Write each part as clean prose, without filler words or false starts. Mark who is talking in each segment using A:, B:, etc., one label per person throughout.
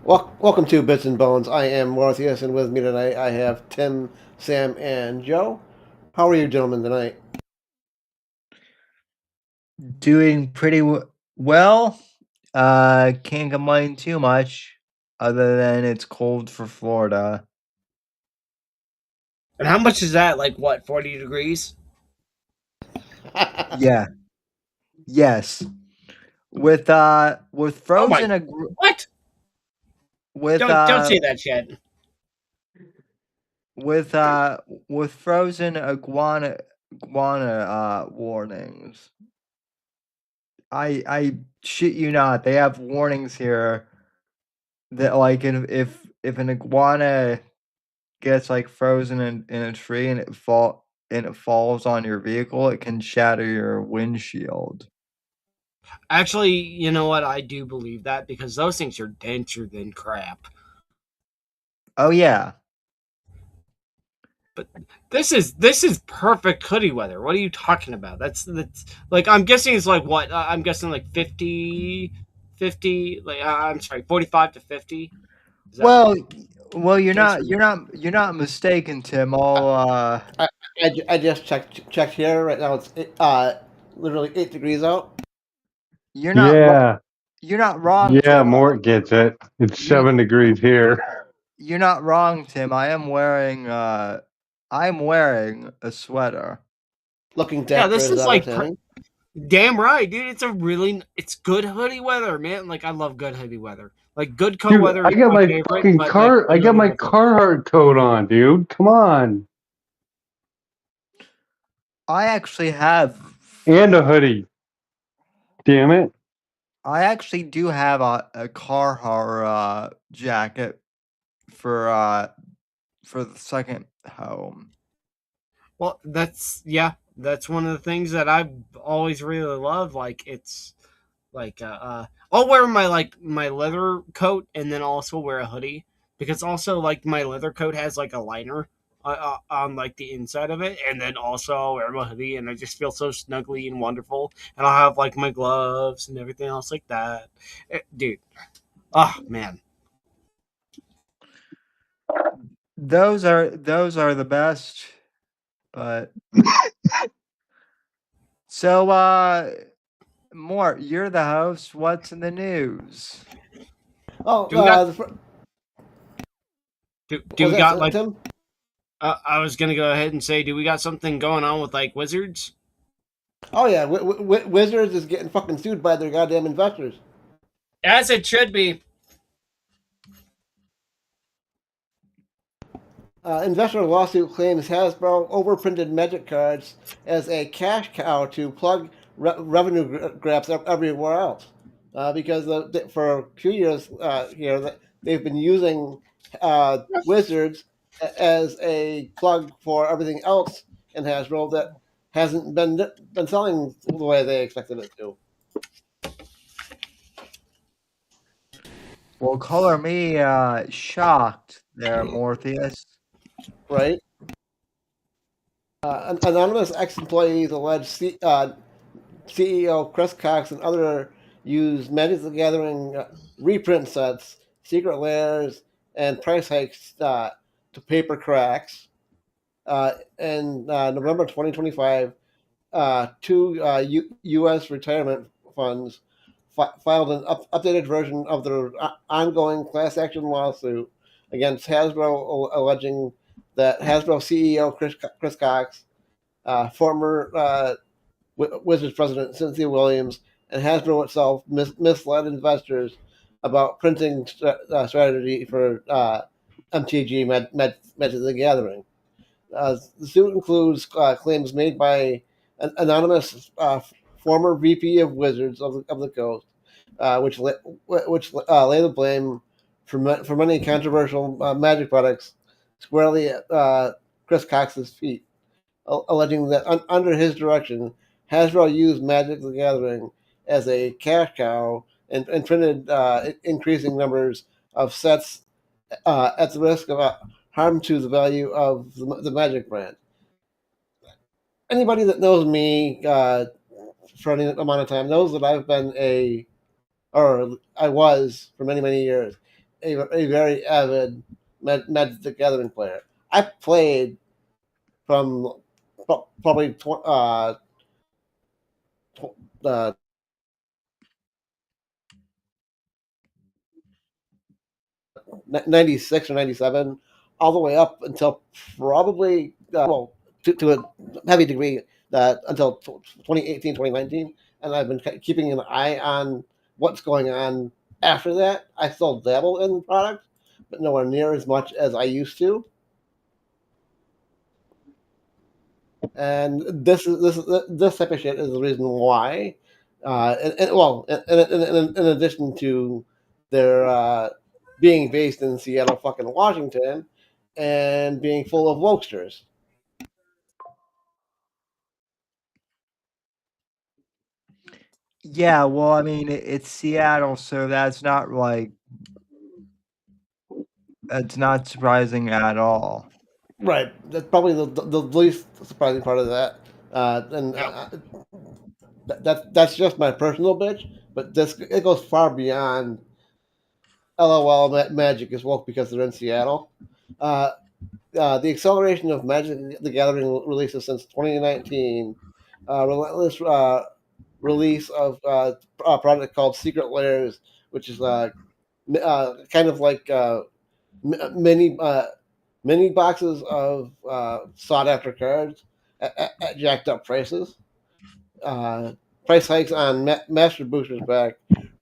A: Welcome to Bits and Bones. I am Mortheous, and with me tonight I have Tim, Sam, and Joe. How are you gentlemen tonight?
B: Doing pretty well. Can't complain too much, other than it's cold for Florida.
C: And how much is that? Like what, 40 degrees?
B: Yeah. Yes. With
C: Oh my,
B: frozen
C: what?
B: with
C: Don't say that shit.
B: with with frozen iguana warnings. I shit you not. They have warnings here that like if an iguana gets like frozen in a tree and it falls on your vehicle, it can shatter your windshield.
C: Actually, you know what? I do believe that because those things are denser than crap.
B: Oh yeah.
C: But this is perfect hoodie weather. What are you talking about? That's like I'm guessing it's like what? I'm guessing like 50, like I'm sorry, 45 to 50. Is that
B: Well, well,
C: the
B: you're
C: case?
B: not you're not you're not mistaken, Tim. I'll
A: I, I just checked here right now. It's literally 8 degrees out.
B: you're not wrong.
D: Yeah,
B: You're not wrong,
D: yeah,
B: Tim.
D: Mort gets it. It's
B: You
D: 7 degrees here.
B: you're not wrong, Tim. I'm wearing a sweater.
A: Looking
C: Yeah,
A: dapper
C: this
A: as
C: is
A: I was
C: like
A: saying.
C: damn right, dude. It's good hoodie weather, man. Like I love good hoodie weather. Like good coat
D: Dude,
C: weather
D: I
C: is
D: got
C: my
D: my
C: favorite,
D: fucking
C: but like
D: car I
C: good
D: got
C: hoodie
D: my
C: weather.
D: Carhartt coat on, dude. Come on.
B: I actually have
D: And a hoodie. Damn it.
B: I actually do have a Carhartt jacket for the second home.
C: Well, that's one of the things that I've always really loved. Like it's like I'll wear my leather coat and then also wear a hoodie because also like my leather coat has like a liner on like the inside of it, and then also I'll wear my hoodie and I just feel so snuggly and wonderful, and I'll have like my gloves and everything else like that. Dude, oh man.
B: Those are the best. But so Mort, you're the host. What's in the news?
A: Oh,
C: Do we got
A: what
C: do
A: was
C: we
A: that,
C: got like
A: Tim?
C: I was gonna go ahead and say, do we got something going on with like Wizards?
A: Oh yeah, Wizards is getting fucking sued by their goddamn investors.
C: As it should be.
A: Investor lawsuit claims Hasbro overprinted Magic cards as a cash cow to plug revenue grabs everywhere else. Because for a few years here, they've been using Wizards as a plug for everything else in Hasbro that hasn't been selling the way they expected it to.
B: Well, color me shocked there, Morpheus.
A: Right? Anonymous ex-employees allege CEO Chris Cox and other use Magic the Gathering reprint sets, secret layers, and price hikes to paper cracks. In November 2025, two U.S. retirement funds filed an updated version of their ongoing class action lawsuit against Hasbro, alleging that Hasbro CEO Chris Cox, former Wizards president Cynthia Williams, and Hasbro itself misled investors about printing strategy for MTG Magic the Gathering. The suit includes claims made by an anonymous former VP of Wizards of the Coast, which lay the blame for many controversial Magic products squarely at Chris Cox's feet, alleging that under his direction, Hasbro used Magic the Gathering as a cash cow and printed increasing numbers of sets at the risk of harm to the value of the Magic brand. Anybody that knows me for any amount of time knows that I've been or I was for many, many years, a very avid Magic the Gathering player. I played from probably uh, 96 or 97, all the way up until probably, well, to a heavy degree, until 2018, 2019. And I've been keeping an eye on what's going on after that. I still dabble in the product, but nowhere near as much as I used to. And this type of shit is the reason why. In addition to their being based in Seattle, fucking Washington, and being full of wokesters.
B: Yeah, well, I mean, it's Seattle, so that's not surprising at all.
A: Right. That's probably the least surprising part of that. And that's just my personal bitch, but it goes far beyond LOL Magic is woke because they're in Seattle. Uh, the acceleration of Magic the Gathering releases since 2019, relentless release of a product called Secret Layers, which is kind of like mini mini boxes of sought after cards at jacked up prices. Uh, Price hikes on Master Boosters back,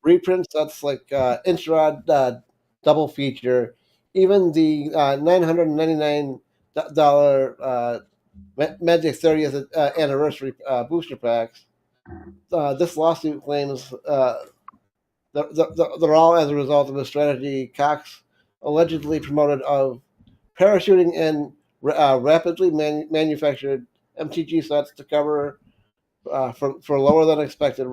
A: reprints that's like Instrad double feature, even the $999 Magic 30th anniversary booster packs. This lawsuit claims they're all as a result of a strategy Cox allegedly promoted of parachuting in rapidly manufactured MTG sets to cover for lower than expected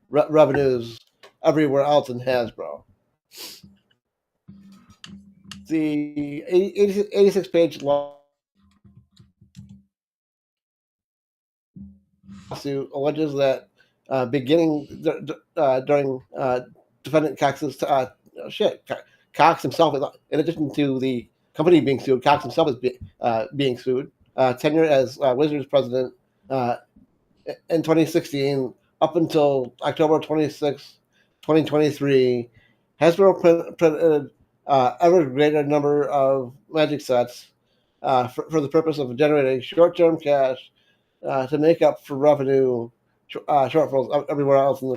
A: revenues everywhere else in Hasbro. The 86-page lawsuit alleges that beginning during defendant Cox's Cox himself, in addition to the company being sued, Cox himself is being sued. Tenure as Wizards president in 2016 up until October 26, 2023, Hasbro printed ever greater number of Magic sets for the purpose of generating short-term cash to make up for revenue shortfalls everywhere else in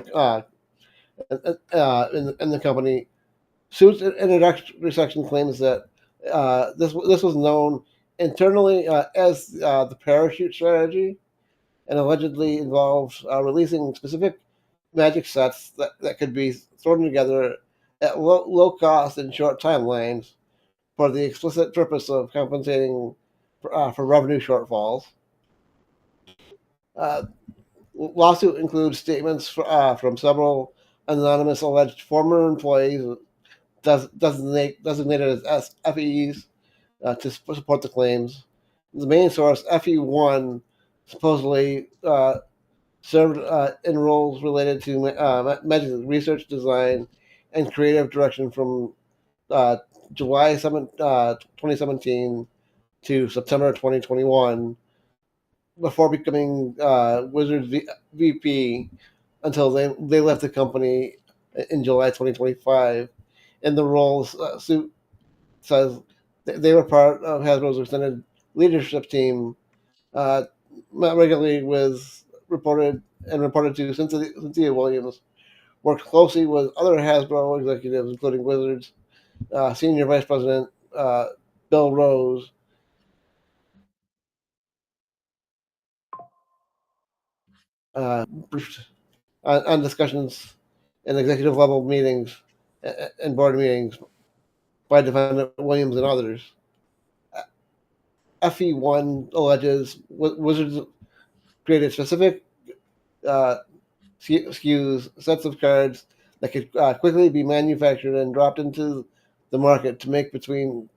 A: the company. Suit's introductory section claims that this was known internally as the parachute strategy, and allegedly involves releasing specific magic sets that could be thrown together at low cost and short timelines for the explicit purpose of compensating for revenue shortfalls. Uh, Lawsuit includes statements from several anonymous alleged former employees designated as FEs to support the claims. The main source, FE1, supposedly served in roles related to magic research, design, and creative direction from uh, July 2017 to September 2021 before becoming Wizards VP until they left the company in July 2025. In the roles, suit says they were part of Hasbro's extended leadership team, uh, regularly with reported to Cynthia Williams, worked closely with other Hasbro executives, including Wizards Senior Vice President Bill Rose, briefed on discussions in executive level meetings and board meetings by defendant Williams and others. FE1 alleges Wizards created specific uh, SKUs, sets of cards that could quickly be manufactured and dropped into the market to make between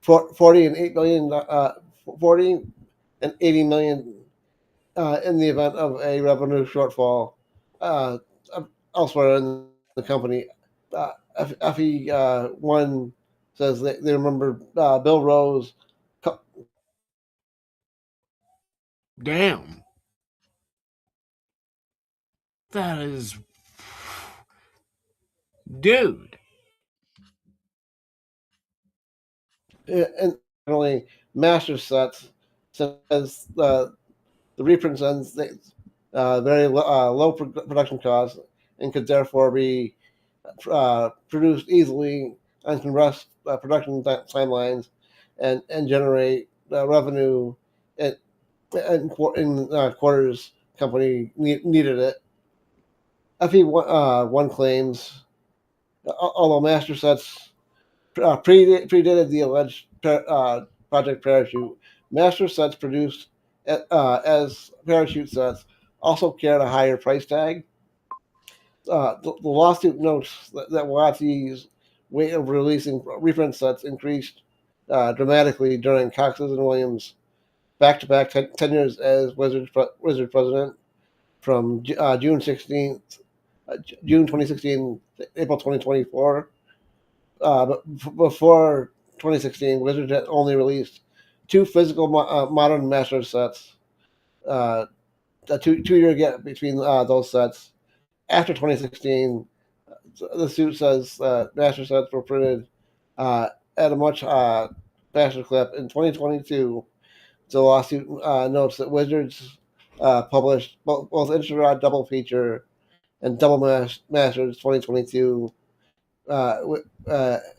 A: 40 and 8 million, 40 and 80 million in the event of a revenue shortfall uh, elsewhere in the company. FE one says they remember Bill Rose.
C: Damn. That is. Dude.
A: And really master sets says the reprint ends very low production costs and could therefore be produced easily on compressed production timelines and generate revenue in quarters company needed it. FE1 claims, although master sets predated the alleged Project Parachute, master sets produced as parachute sets also carried a higher price tag. The lawsuit notes that Watti's rate of releasing reprint sets increased dramatically during Cox's and Williams' back-to-back tenures as Wizard president from June 16th, June 2016, April 2024. But before 2016, Wizard had only released two physical modern master sets. A two-year gap between those sets. After 2016, the suit says master sets were printed at a much faster clip. In 2022, the lawsuit notes that Wizards published both Insta Double Feature and Double Masters 2022,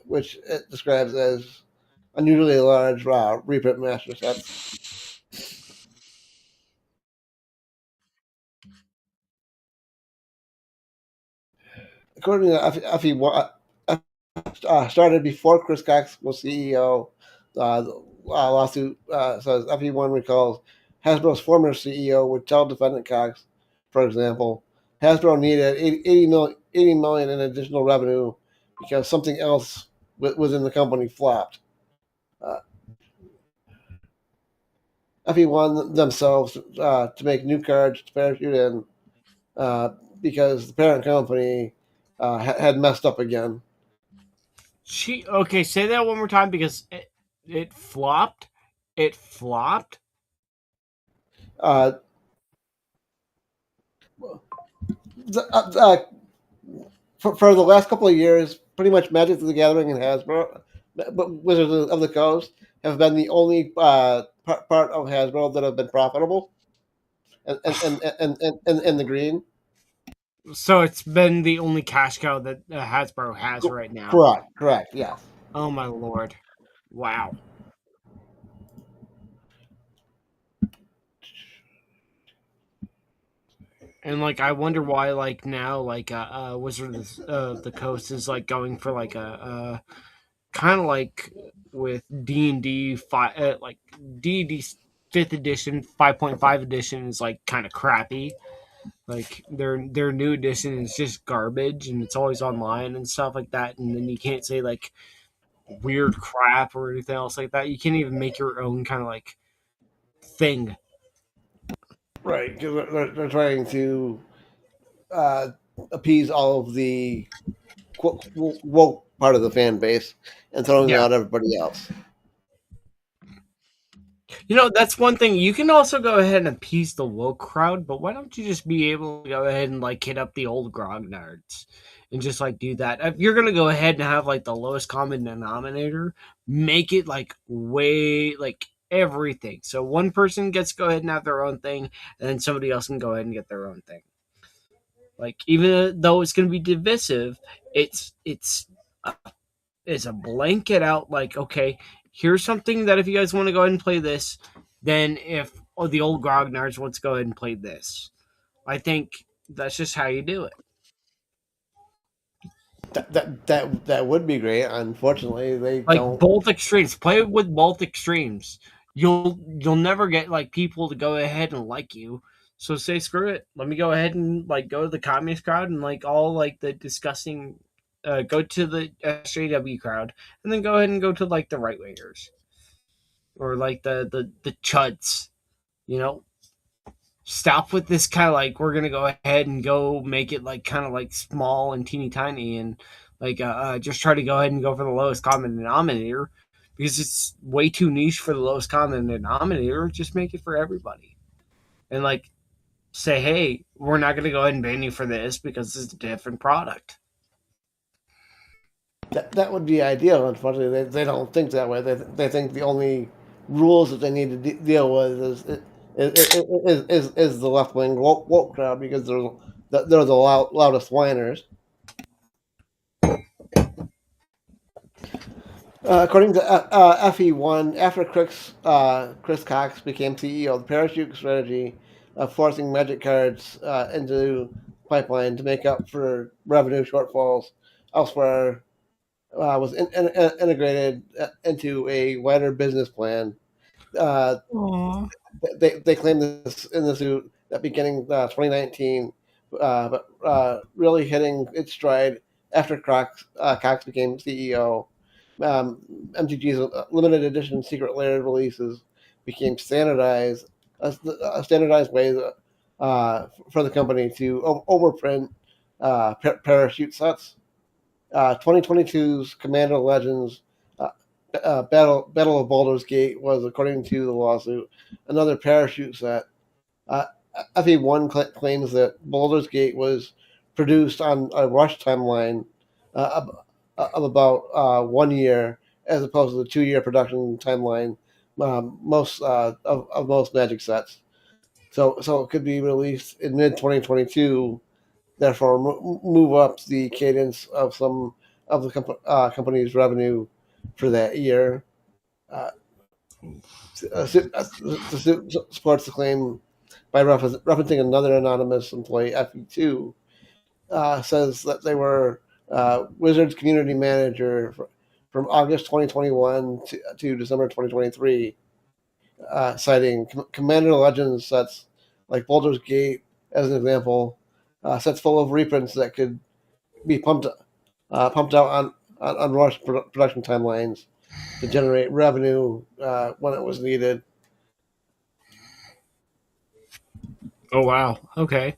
A: which it describes as unusually large reprint master sets. According to FE, started before Chris Cox was CEO. The lawsuit says FE1 recalls Hasbro's former CEO would tell defendant Cox, for example, Hasbro needed 80 million in additional revenue because something else within the company flopped. FE1 themselves to make new cards to parachute in because the parent company had messed up again.
C: Okay, say that one more time because it flopped. It flopped.
A: Uh, the, for the last couple of years, pretty much Magic the Gathering and Hasbro, but Wizards of the Coast have been the only part of Hasbro that have been profitable and the green.
C: So it's been the only cash cow that Hasbro has right now.
A: Correct, yes.
C: Oh my lord. Wow. And like I wonder why like now like Wizard of the Coast is like going for like a kind of like with D&D like D&D 5th edition 5.5 edition is like kind of crappy. Like their new edition is just garbage and it's always online and stuff like that, and then you can't say like weird crap or anything else like that. You can't even make your own kind of like thing.
A: Right, because they're trying to uh, appease all of the woke part of the fan base and throwing
C: Yeah.
A: out everybody else.
C: You know, that's one thing. You can also go ahead and appease the woke crowd, but why don't you just be able to go ahead and like hit up the old grognards and just like do that? If you're gonna go ahead and have like the lowest common denominator, make it like way like everything. So one person gets to go ahead and have their own thing, and then somebody else can go ahead and get their own thing. Like even though it's gonna be divisive, it's a blanket out like, okay, here's something that if you guys want to go ahead and play this, then if the old grognards want to go ahead and play this. I think that's just how you do it.
A: That would be great. Unfortunately, they
C: Like
A: don't.
C: both extremes. Play with both extremes. You'll never get like people to go ahead and like you. So say screw it. Let me go ahead and like go to the communist crowd and like all like the disgusting go to the SJW crowd and then go ahead and go to like the right wingers. Or like the chuds, you know. Stop with this kind of like we're gonna go ahead and go make it like kind of like small and teeny tiny and just try to go ahead and go for the lowest common denominator because it's way too niche for the lowest common denominator. Just make it for everybody, and say, hey, we're not going to go ahead and ban you for this because it's a different product.
A: That would be ideal. Unfortunately, they don't think that way. They think the only rules that they need to deal with is the left wing woke crowd because they're the loudest whiners. According to FE1, after Chris Cox became CEO, the parachute strategy of forcing magic cards into pipeline to make up for revenue shortfalls elsewhere was integrated into a wider business plan. Uh, they claim this in the suit that beginning 2019, but really hitting its stride after Cox became CEO. MTG's limited edition secret lair releases became a standardized way for the company to overprint parachute sets. 2022's Commander Legends Battle of Baldur's Gate was, according to the lawsuit, another parachute set. Uh, FE1 claims that Baldur's Gate was produced on a rush timeline of about 1 year, as opposed to the 2 year production timeline of most Magic sets. So it could be released in mid 2022. Therefore, move up the cadence of some of the company's revenue for that year. The suit supports the claim by referencing another anonymous employee, FE2, says that they were Wizards community manager from August 2021 to December 2023, citing Commander Legends sets like Baldur's Gate as an example, sets full of reprints that could be pumped out on rush production timelines to generate revenue when it was needed.
C: Oh wow. Okay.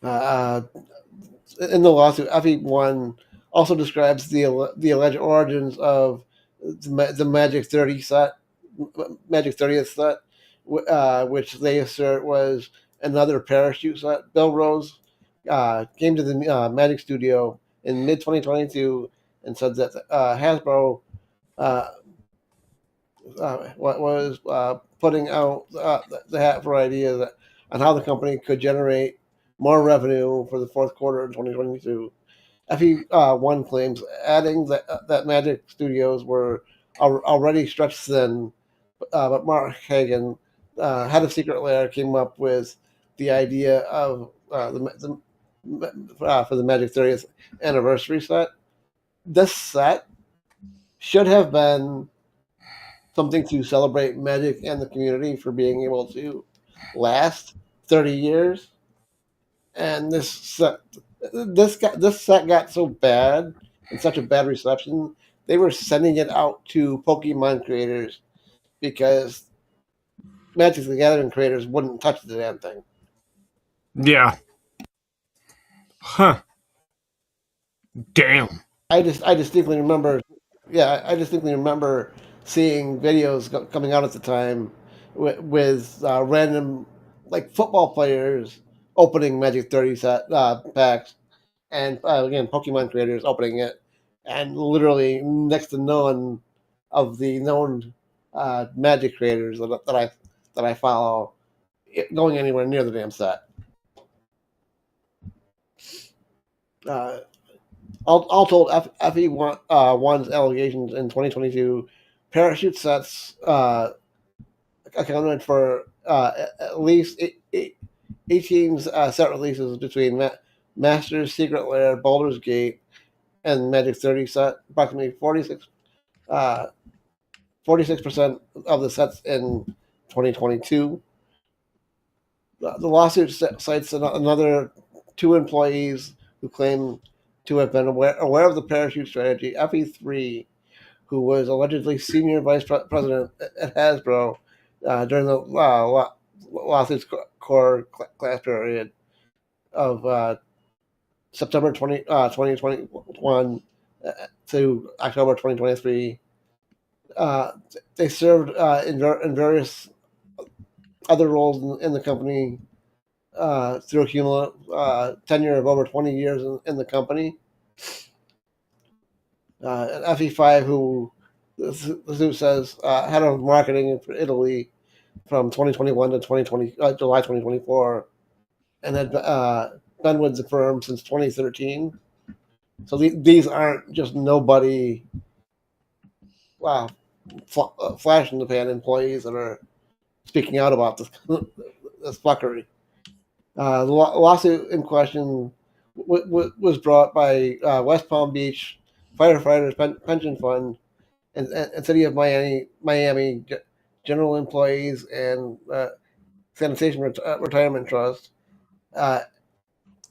A: In the lawsuit, FE1 also describes the alleged origins of the Magic 30th set, which they assert was another parachute set. Bill Rose came to the Magic Studio in mid 2022 and said that Hasbro was putting out the hat for ideas on how the company could generate more revenue for the fourth quarter of 2022. FE1 claims adding that Magic Studios were already stretched thin, but Mark Hagan, head of Secret Lair, came up with the idea of for the Magic 30th anniversary set. This set should have been something to celebrate Magic and the community for being able to last 30 years. And this set got so bad and such a bad reception, they were sending it out to Pokemon creators because Magic the Gathering creators wouldn't touch the damn thing.
C: Yeah. Huh. Damn.
A: I distinctly remember, I distinctly remember seeing videos coming out at the time with random football players opening Magic 30 set packs, and again Pokemon creators opening it, and literally next to none of the known Magic creators that I follow going anywhere near the damn set. All told, FE1's allegations in 2022, parachute sets accounted for at least 18 set releases between Masters, Secret Lair, Baldur's Gate, and Magic 30 set. Approximately 46% of the sets in 2022. The lawsuit cites another two employees who claim to have been aware of the parachute strategy. FE3, who was allegedly senior vice president at Hasbro during the lawsuit's core class period of September 2021 to October 2023. They served in various other roles in the company through a cumulative tenure of over 20 years in the company. FE5, who the suit says head of marketing for Italy from 2021 to 2020, July 2024, and had been with the firm since 2013. So these aren't just nobody, wow, flash in the pan employees that are speaking out about this fuckery. The lawsuit in question was brought by West Palm Beach Firefighters Pension Fund and City of Miami General Employees and Sanitation Retirement Trust as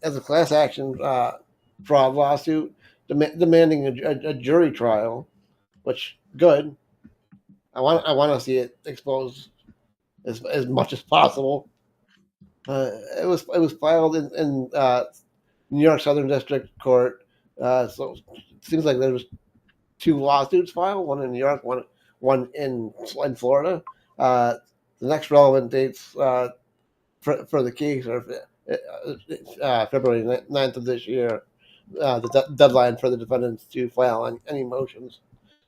A: a class action fraud lawsuit demanding a jury trial, which good. I want to see it exposed as much as possible. It was filed in New York Southern District Court. So it seems like there was two lawsuits filed, one in New York, one in Florida. The next relevant dates for the case are February 9th of this year. The deadline for the defendants to file any motions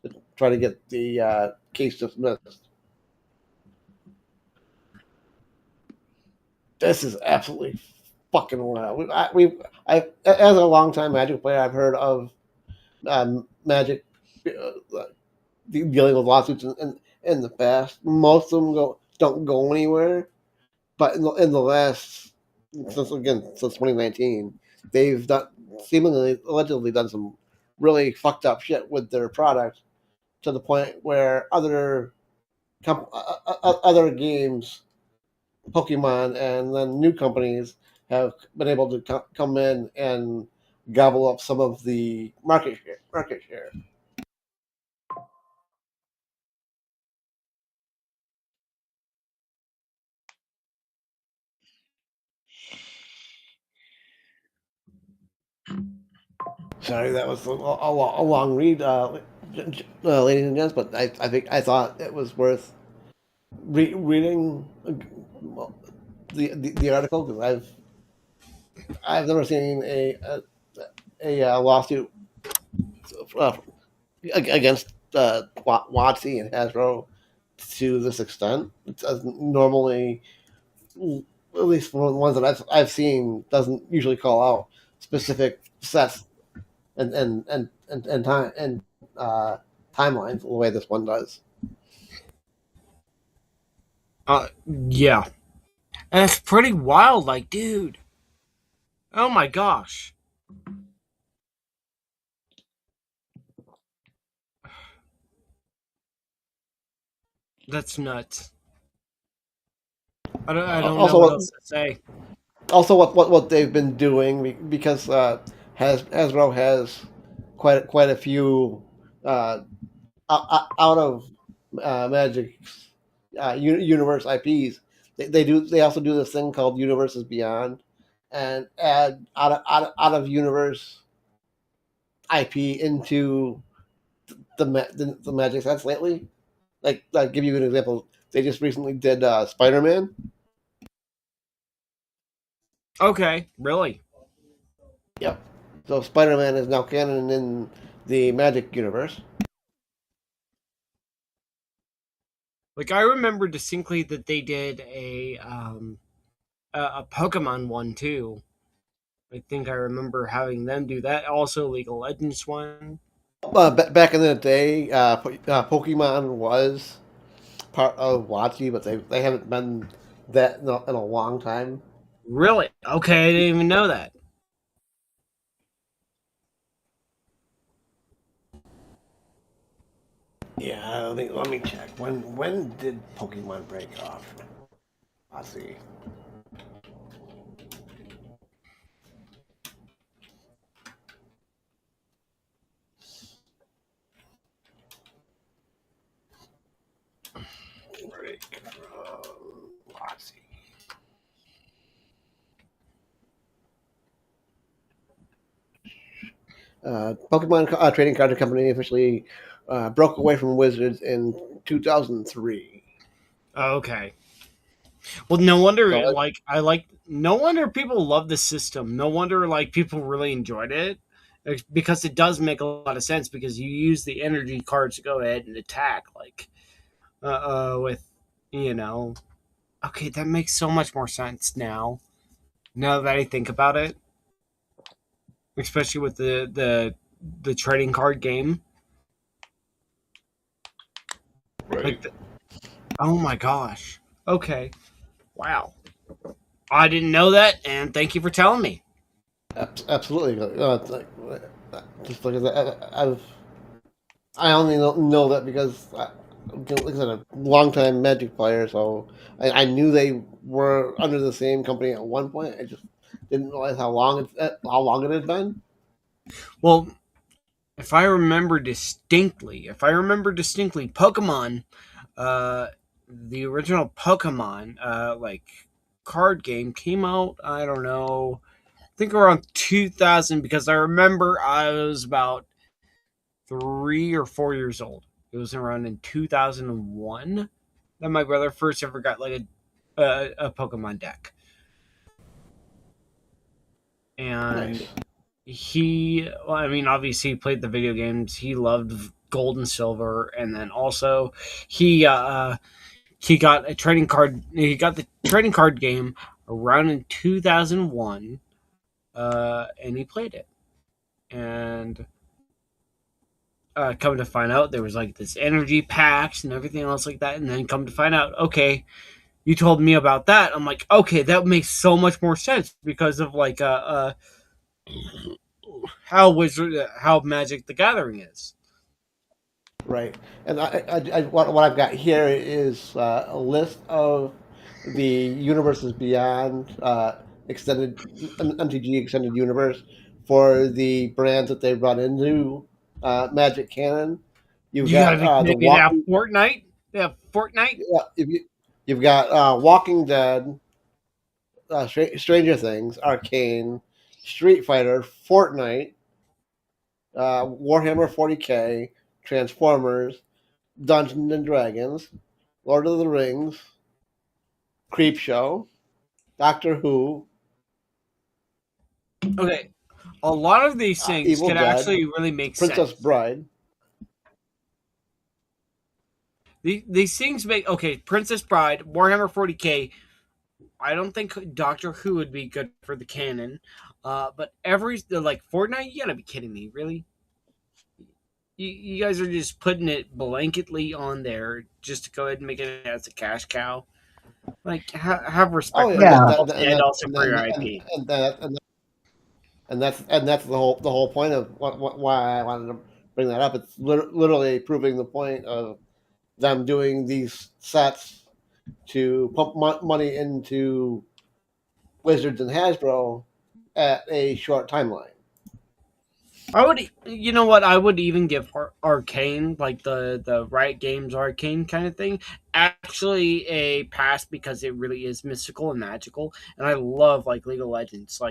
A: to try to get the case dismissed. This is absolutely fucking wild. I as a longtime Magic player, I've heard of Magic dealing with lawsuits in the past. Most of them don't go anywhere, but in the last since 2019, they've seemingly allegedly done some really fucked up shit with their product to the point where other games, Pokemon, and then new companies have been able to come in and gobble up some of the market share. Sorry, that was a long read, ladies and gents, but I thought it was worth reading the article because I've never seen a lawsuit uh, against WotC and Hasbro to this extent. It's normally, at least for the ones that I've seen, doesn't usually call out specific sets and time and timelines the way this one does.
C: Yeah. And it's pretty wild, like, dude. Oh my gosh. That's nuts. I don't know
A: Also,
C: what else to say.
A: what they've been doing because Hasbro has quite a few out of Magic universe IPs. They also do this thing called Universes Beyond, and add out of universe IP into the Magic sets lately. Like, I'll give you an example. They just recently did Spider-Man.
C: Okay, really?
A: Yep. So Spider-Man is now canon in the Magic universe.
C: Like, I remember distinctly that they did a Pokemon one too. I think I remember having them do that. Also, League of Legends one.
A: Back in the day, Pokemon was part of WotC, but they haven't been that in a long time.
C: Really? Okay, I didn't even know that.
A: Yeah, let me check. When did Pokemon break off? Let's see. Break from WotC. Pokemon Trading Card Company officially broke away from Wizards in 2003.
C: Okay. Well, no wonder
A: So
C: no wonder people love the system. No wonder people really enjoyed it. Because it does make a lot of sense because you use the energy cards to go ahead and attack with you know okay, that makes so much more sense now that I think about it, especially with the trading card game.
A: right.
C: Oh my gosh. Okay. Wow. I didn't know that, and thank you for telling me.
A: Absolutely. It's like, just like I only know that because like I said, a longtime Magic player, so I knew they were under the same company at one point. I just didn't realize how long it had been.
C: Well, if I remember distinctly, Pokemon, uh, the original Pokemon, card game came out. I don't know. I think around 2000 because I remember I was about 3 or 4 years old. It was around in 2001 that my brother first ever got a Pokemon deck, and
A: Nice.
C: I mean, obviously he played the video games. He loved Gold and Silver, and then also he uh, he got a trading card. He got the trading card game around in 2001, and he played it. And come to find out, there was this energy packs and everything else like that. And then come to find out, okay, you told me about that. I'm like, okay, that makes so much more sense because of how Magic the Gathering is.
A: Right. And what I've got here is a list of the universes beyond extended MTG extended universe for the brands that they brought into Magic Canon. You've
C: You gotta
A: got
C: be
A: the
C: kidding me now.
A: Walking.
C: Fortnite? Yeah, Fortnite?
A: You've got Walking Dead, Stranger Things, Arcane, Street Fighter, Fortnite, Warhammer 40K, Transformers, Dungeons and Dragons, Lord of the Rings, Creepshow, Doctor Who,
C: Okay. A lot of these things
A: Evil
C: could
A: Dead,
C: actually really make
A: Princess
C: sense.
A: Bride.
C: These things make okay. Princess Bride, Warhammer 40K. I don't think Doctor Who would be good for the canon. But Fortnite, you gotta be kidding me, really? You guys are just putting it blanketly on there just to go ahead and make it as a cash cow. Have
A: Oh
C: respect
A: yeah,
C: for
B: Yeah.
C: yourself and also for your
A: and,
C: IP.
A: and, that, and that's the whole point of why I wanted to bring that up. It's literally proving the point of them doing these sets to pump money into Wizards and Hasbro at a short timeline.
C: I would, you know what? I would even give Arcane, like the Riot Games Arcane kind of thing, actually a pass because it really is mystical and magical, and I love League of Legends.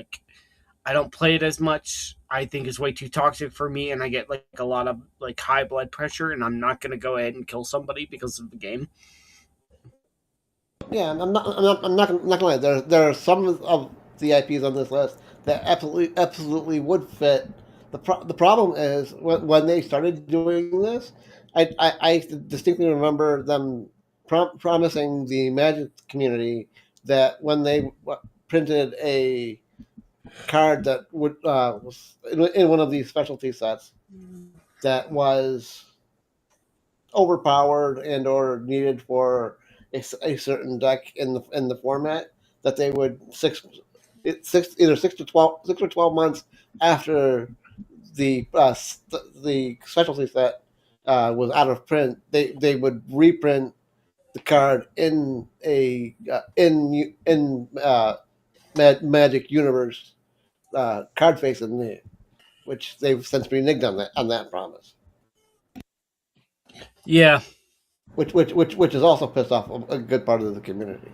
C: I don't play it as much. I think it's way too toxic for me, and I get a lot of high blood pressure, and I'm not gonna go ahead and kill somebody because of the game.
A: Yeah, I'm not gonna lie. There are some of the IPs on this list that absolutely would fit. The problem is when they started doing this, I distinctly remember them promising the Magic community that when they printed a card that would was in one of these specialty sets that was overpowered and or needed for a certain deck in the format, that they would either 6 or 12 months after the specialty set was out of print, they would reprint the card in Magic Universe card face in there, which they've since reneged on that promise.
C: Yeah,
A: Which has also pissed off a good part of the community.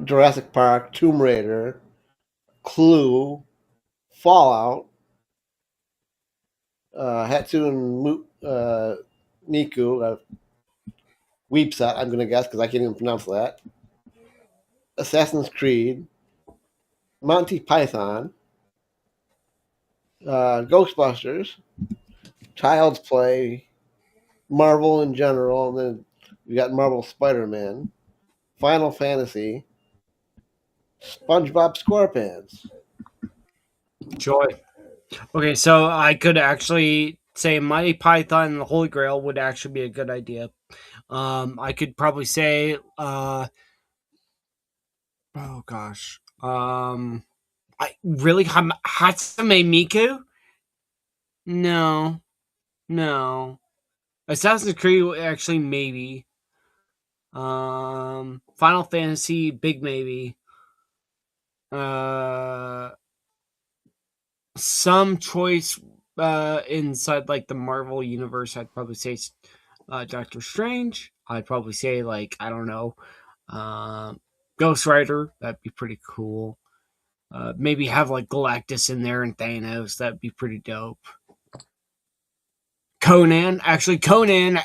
A: Jurassic Park, Tomb Raider, Clue, Fallout, Hatsune Miku, Weepsat, I'm going to guess because I can't even pronounce that. Assassin's Creed, Monty Python, Ghostbusters, Child's Play, Marvel in general, and then we got Marvel Spider-Man, Final Fantasy, SpongeBob SquarePants.
C: Joy. Okay, so I could actually say Mighty Python and the Holy Grail would actually be a good idea. I could probably say, oh gosh, I really Hatsune Miku. No, no. Assassin's Creed actually maybe. Final Fantasy big maybe. Uh, some choice inside like the Marvel universe. I'd probably say Doctor Strange. I'd probably say like I don't know, Ghost Rider. That'd be pretty cool. Maybe have like Galactus in there and Thanos. That'd be pretty dope. Conan, actually, Conan.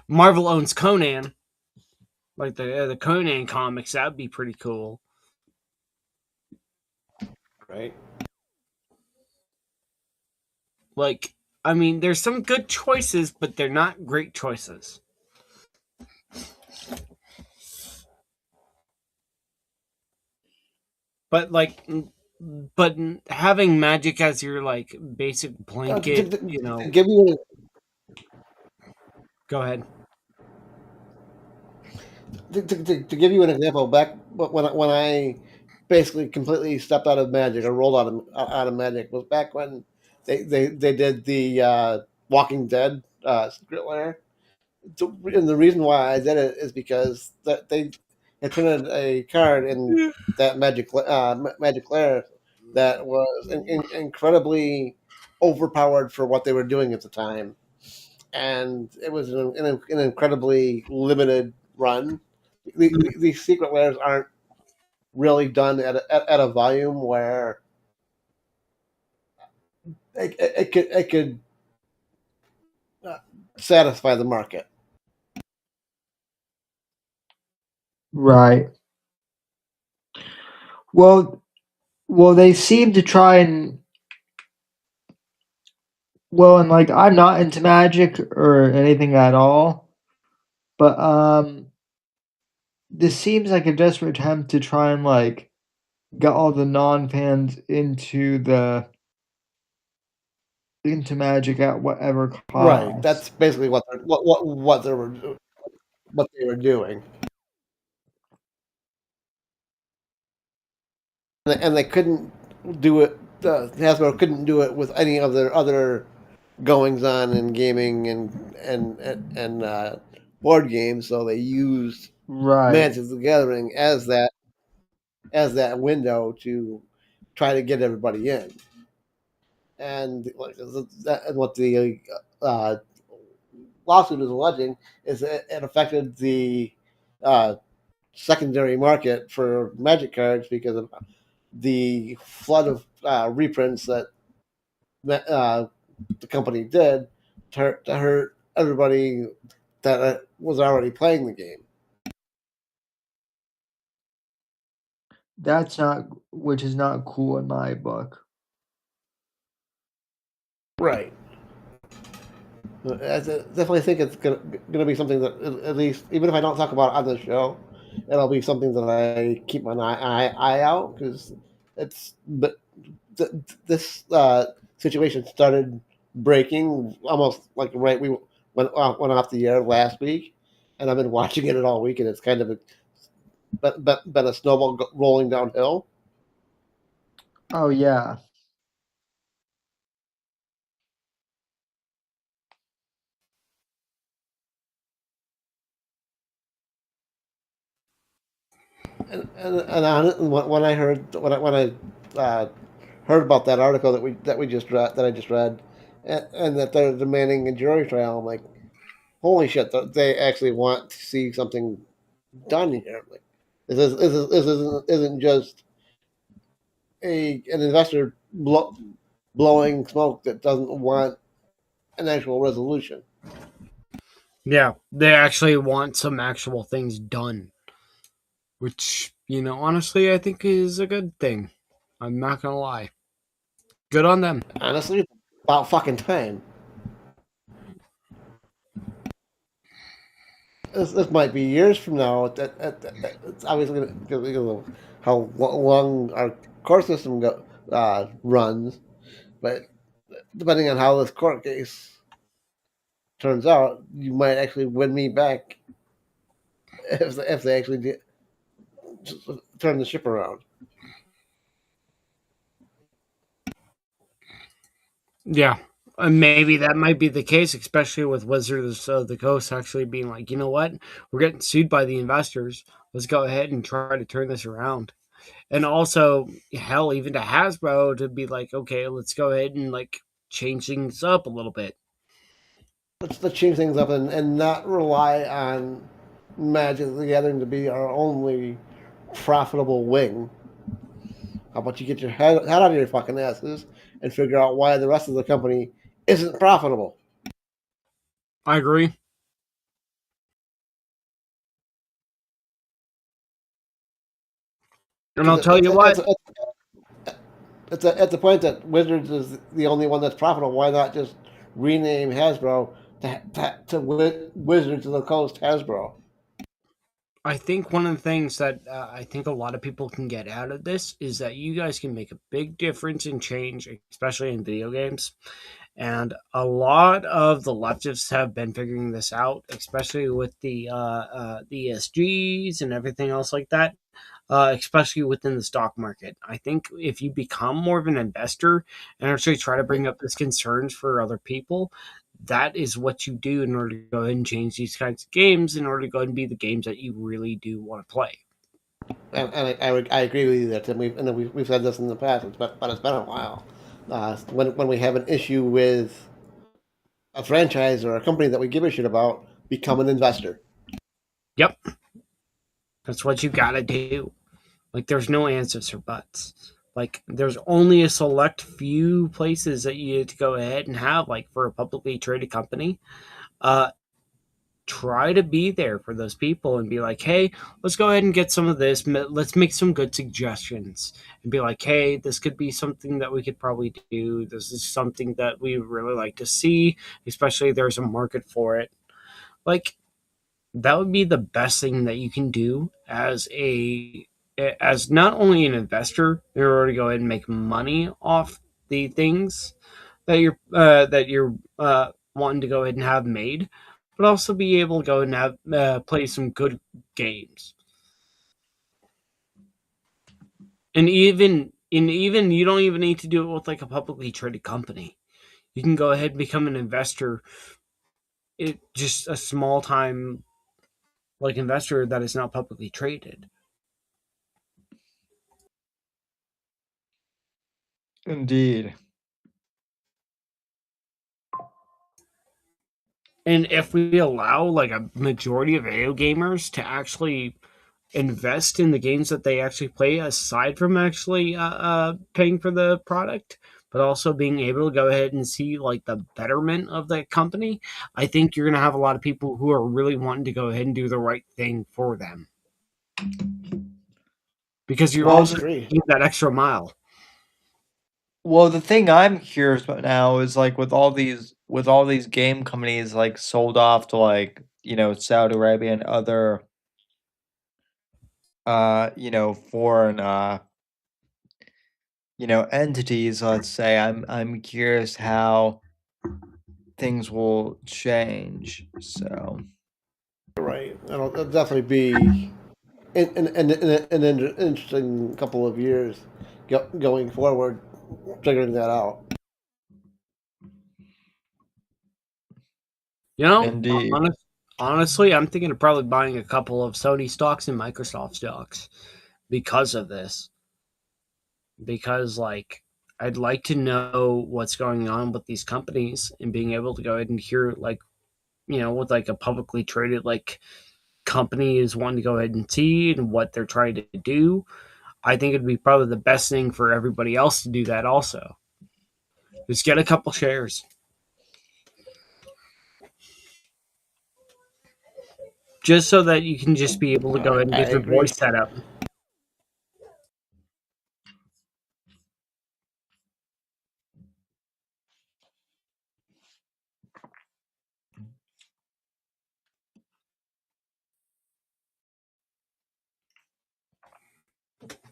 C: Marvel owns Conan, like the Conan comics. That'd be pretty cool.
A: Right.
C: Like, I mean, there's some good choices, but they're not great choices. But like, but having magic as your like basic blanket, you know.
A: To give you
C: Go ahead.
A: to give you an example, back when I basically completely stepped out of Magic or rolled out of Magic was back when they did the Walking Dead Secret Lair. And the reason why I did it is because that they printed a card in that Magic Lair that was incredibly overpowered for what they were doing at the time, and it was an incredibly limited run. These secret layers aren't really done at a volume where it could satisfy the market.
B: Right. Well, they seem to try and and like I'm not into magic or anything at all, but this seems like a desperate attempt to try and like get all the non-fans into magic at whatever
A: Right.
B: cost.
A: That's basically what they were doing. And they couldn't do it. Hasbro couldn't do it with any of their other goings on in gaming and board games, so they used
B: Right.
A: Magic the Gathering as that window to try to get everybody in. And what the lawsuit is alleging is that it affected the secondary market for Magic cards because of the flood of reprints that the company did to hurt everybody that was already playing the game.
B: Which is not cool in my book.
A: Right. I definitely think it's gonna be something that at least, even if I don't talk about it on the show, it'll be something that I keep my eye out because this situation started breaking almost like right we went off the air last week, and I've been watching it all week, and it's kind of been a snowball rolling downhill.
B: Oh yeah.
A: And when I heard about that article that I just read, and that they're demanding a jury trial, I'm like, holy shit! They actually want to see something done here. Like, this isn't just an investor blowing smoke that doesn't want an actual resolution.
C: Yeah, they actually want some actual things done, which, honestly, I think is a good thing. I'm not gonna lie. Good on them.
A: Honestly, it's about fucking time. This might be years from now. It's obviously because of how long our court system runs, but depending on how this court case turns out, you might actually win me back if they actually turn the ship around.
C: Yeah. And maybe that might be the case, especially with Wizards of the Coast actually being like, you know what? We're getting sued by the investors. Let's go ahead and try to turn this around. And also, hell, even to Hasbro to be like, okay, let's go ahead and like change things up a little bit.
A: Let's change things up and not rely on Magic the Gathering to be our only profitable wing. How about you get your head out of your fucking asses and figure out why the rest of the company isn't profitable?
C: I agree. And I'll tell you what.
A: It's at the point that Wizards is the only one that's profitable. Why not just rename Hasbro to Wizards of the Coast Hasbro?
C: I think one of the things that I think a lot of people can get out of this is that you guys can make a big difference and change, especially in video games. And a lot of the leftists have been figuring this out, especially with the ESGs and everything else like that. Especially within the stock market. I think if you become more of an investor and actually try to bring up these concerns for other people, that is what you do in order to go ahead and change these kinds of games in order to go ahead and be the games that you really do want to play.
A: And I agree with you that we've said this in the past, but it's been a while. When we have an issue with a franchise or a company that we give a shit about, become an investor.
C: Yep. That's what you got to do. Like, there's no answers or buts. Like, there's only a select few places that you need to go ahead and have, like, for a publicly traded company. Try to be there for those people and be like, hey, let's go ahead and get some of this. Let's make some good suggestions and be like, hey, this could be something that we could probably do. This is something that we would really like to see, especially if there's a market for it. Like, that would be the best thing that you can do as not only an investor in order to go ahead and make money off the things that you're wanting to go ahead and have made, but also be able to go and have play some good games. And even you don't even need to do it with like a publicly traded company. You can go ahead and become an investor. It just a small time like investor that is not publicly traded.
B: Indeed.
C: And if we allow like a majority of video gamers to actually invest in the games that they actually play, aside from actually paying for the product, but also being able to go ahead and see like the betterment of that company, I think you're going to have a lot of people who are really wanting to go ahead and do the right thing for them. Because you're also taking that extra mile.
B: Well, the thing I'm curious about now is like with all these game companies like sold off to like, Saudi Arabia and other foreign entities, let's say. I'm curious how things will change. So
A: Right. It'll definitely be an interesting couple of years going forward, figuring that out.
B: indeed.
C: Honestly, I'm thinking of probably buying a couple of Sony stocks and Microsoft stocks because of this. Because like I'd like to know what's going on with these companies and being able to go ahead and hear like with like a publicly traded like company is wanting to go ahead and see and what they're trying to do. I think it'd be probably the best thing for everybody else to do that also. Just get a couple shares. Just so that you can just be able to go ahead and
A: I
C: get your
A: agree.
C: voice set up.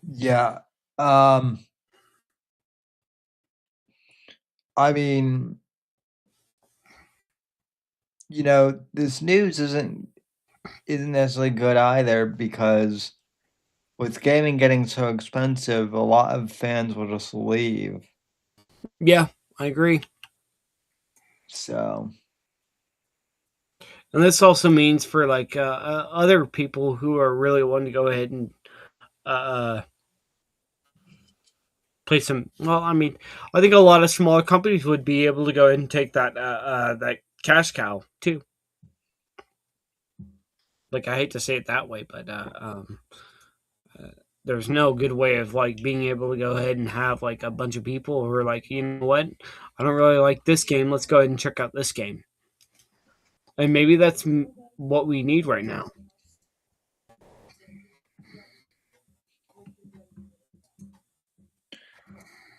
B: Yeah. I mean, this news isn't necessarily good either, because with gaming getting so expensive, a lot of fans will just leave.
C: Yeah, I agree.
B: So,
C: And this also means for like other people who are really wanting to go ahead and play some. Well, I mean, I think a lot of smaller companies would be able to go ahead and take that cash cow too. Like, I hate to say it that way, but there's no good way of like being able to go ahead and have like a bunch of people who are like, you know what, I don't really like this game. Let's go ahead and check out this game. And maybe that's what we need right now.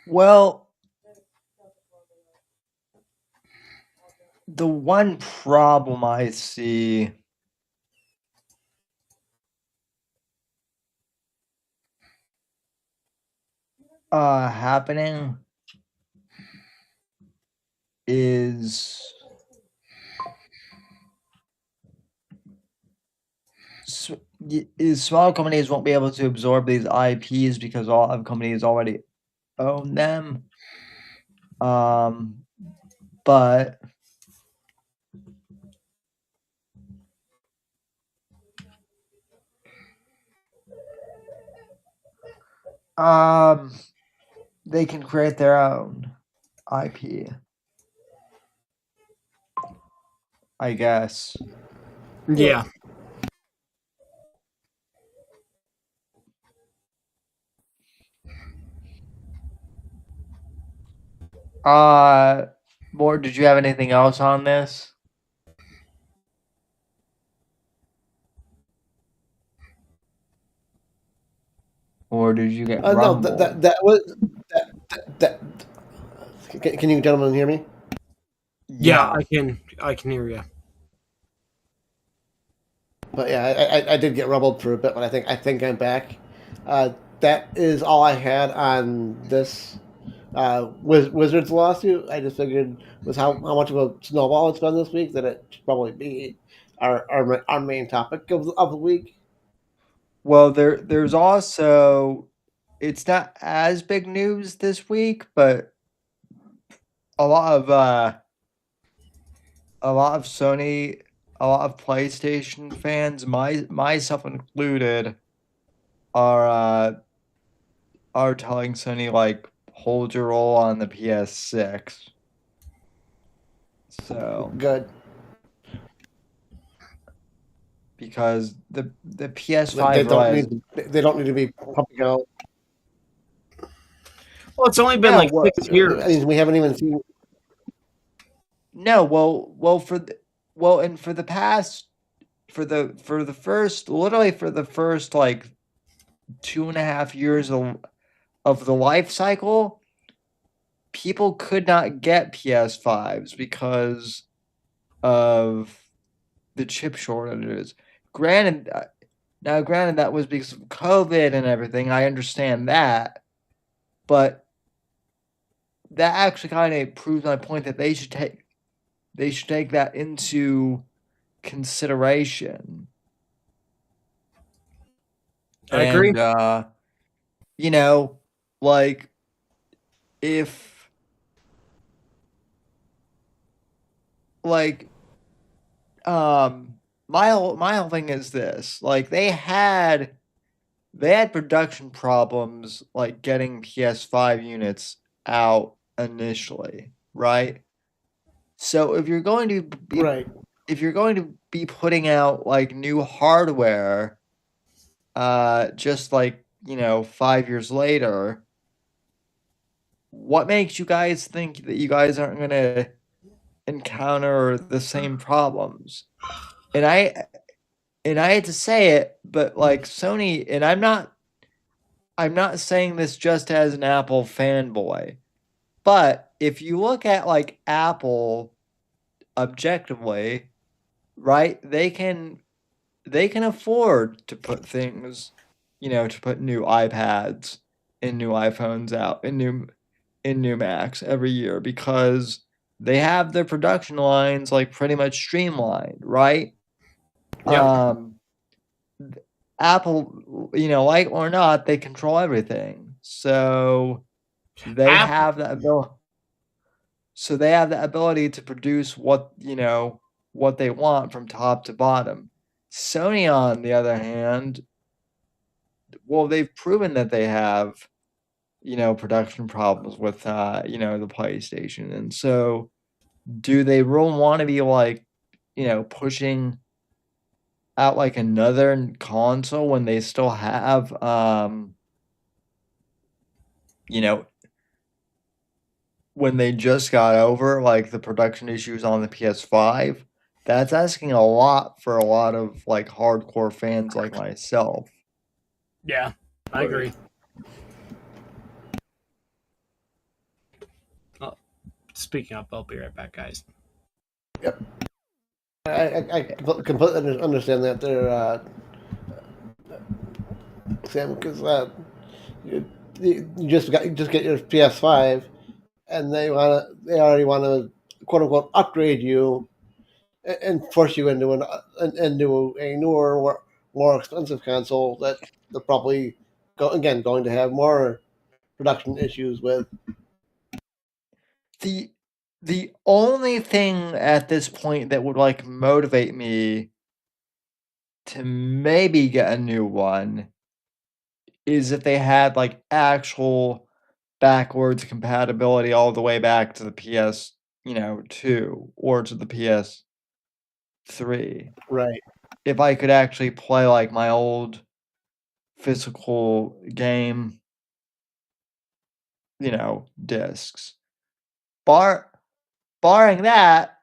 B: well, the one problem I see happening is small companies won't be able to absorb these IPs because a lot of companies already own them. But they can create their own IP, I guess.
C: Yeah.
B: More, did you have anything else on this? Or did you get
A: No,
B: rumbled?
A: that was that. Can you gentlemen hear me?
C: Yeah,
B: Yeah.
C: I can hear you.
A: But yeah, I did get rumbled for a bit, but I think I'm back. That is all I had on this Wizards lawsuit. I just figured with how much of a snowball it's been this week that it should probably be our main topic of the week.
B: Well, there's also, it's not as big news this week, but a lot of Sony, a lot of PlayStation fans, myself included, are telling Sony, like, hold your roll on the PS6. So,
A: Good.
B: because the
A: They
B: PS5
A: don't
B: realized,
A: need they don't need to be pumping out.
C: Well, it's only been
B: no,
C: like
B: what
C: 6 years.
A: I mean, we haven't even seen.
B: no, and for the past, for the first, literally for the first like 2.5 years of the life cycle, people could not get PS5s because of the chip shortages. Granted, granted that was because of COVID and everything. I understand that, but that actually kind of proves my point that they should take that into consideration.
C: I agree.
B: And you know, like, if, like, my whole thing is this: like, they had production problems, like getting PS5 units out initially, right? So
A: Right.
B: if you're going to be putting out like new hardware, just like 5 years later, what makes you guys think that you guys aren't going to encounter the same problems? And I hate to say it, but like Sony, and I'm not saying this just as an Apple fanboy, but if you look at like Apple objectively, right? They can afford to put things, to put new iPads and new iPhones out and new Macs every year because they have their production lines like pretty much streamlined, right?
C: Yep.
B: Apple, like or not, they control everything. So they
C: Apple,
B: have that ability. So they have the ability to produce what they want from top to bottom. Sony, on the other hand, well, they've proven that they have, production problems with, the PlayStation. And so do they really want to be like, pushing out like another console when they still have, you know, when they just got over like the production issues on the PS5? That's asking a lot for a lot of like hardcore fans like myself.
C: yeah, I agree. Speaking up, I'll be right back, guys.
A: Yep. I completely understand that they're Sam, because you just get your PS5, and they already want to quote unquote upgrade you and force you into into a newer, more expensive console that they're probably going to have more production issues with.
B: The only thing at this point that would like motivate me to maybe get a new one is if they had like actual backwards compatibility all the way back to the PS, 2 or to the PS3.
A: Right.
B: If I could actually play like my old physical game, discs. Barring that,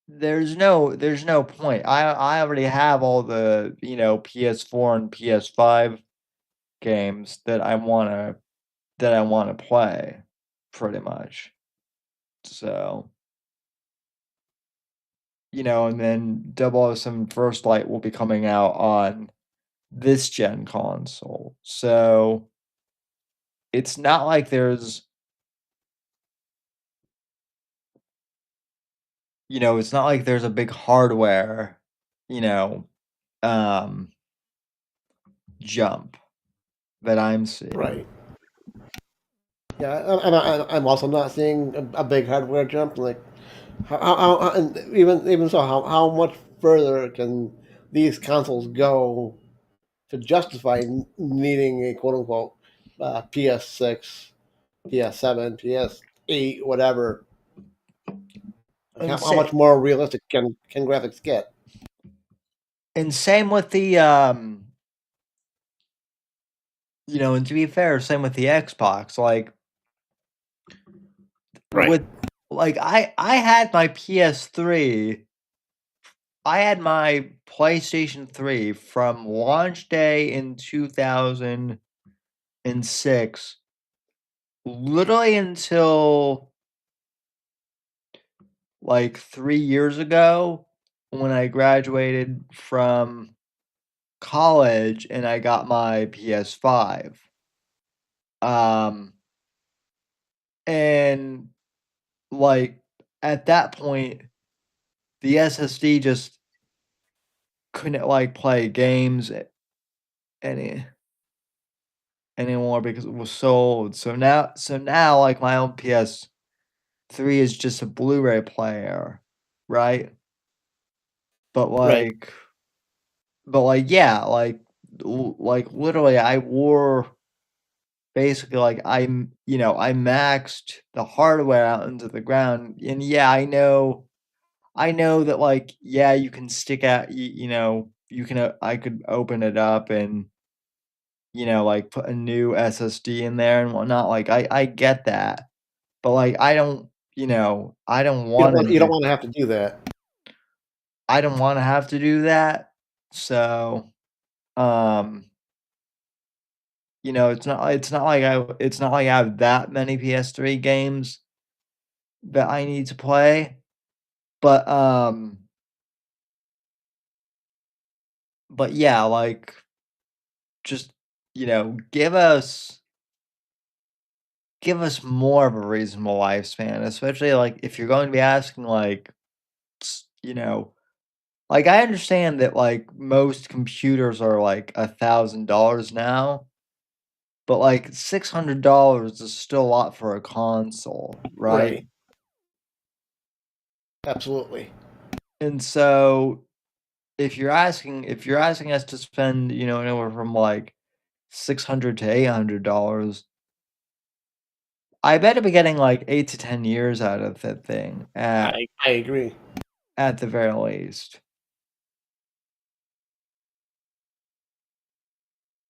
B: there's no point. I already have all the, PS4 and PS5 games that I wanna play, pretty much. So, and then 007 First Light will be coming out on this gen console. So it's not like there's it's not like there's a big hardware, you know, um, jump that I'm seeing.
A: Right. Yeah, I'm also not seeing a big hardware jump. Like, and even so, how much further can these consoles go to justify needing a quote unquote PS6, PS7, PS8, whatever? Like,
B: And
A: how much more realistic can graphics get?
B: same with the and to be fair, same with the Xbox. Like with like I had my PS3, I had my PlayStation 3 from launch day in 2006 literally until like 3 years ago when I graduated from college and I got my PS5. Um and like at that point the SSD just couldn't like play games any anymore because it was so old. So now like my own PS3 is just a Blu-ray player, right? But
A: Right.
B: yeah, like literally I wore basically like I maxed the hardware out into the ground. And yeah, I know that like yeah, you can stick out you know, you can I could open it up and like put a new SSD in there and whatnot. Like I get that, but like I don't want to
A: You don't want to have to do that.
B: I don't want to have to do that. So, it's not like I have that many PS3 games that I need to play, but yeah, like just give us more of a reasonable lifespan, especially like if you're going to be asking like like I understand that like most computers are like $1,000 now, but like $600 is still a lot for a console, right?
A: Right. Absolutely.
B: And so if you're asking us to spend, anywhere from like $600 to $800, I better be getting like 8 to 10 years out of that thing
A: I agree.
B: at the very least.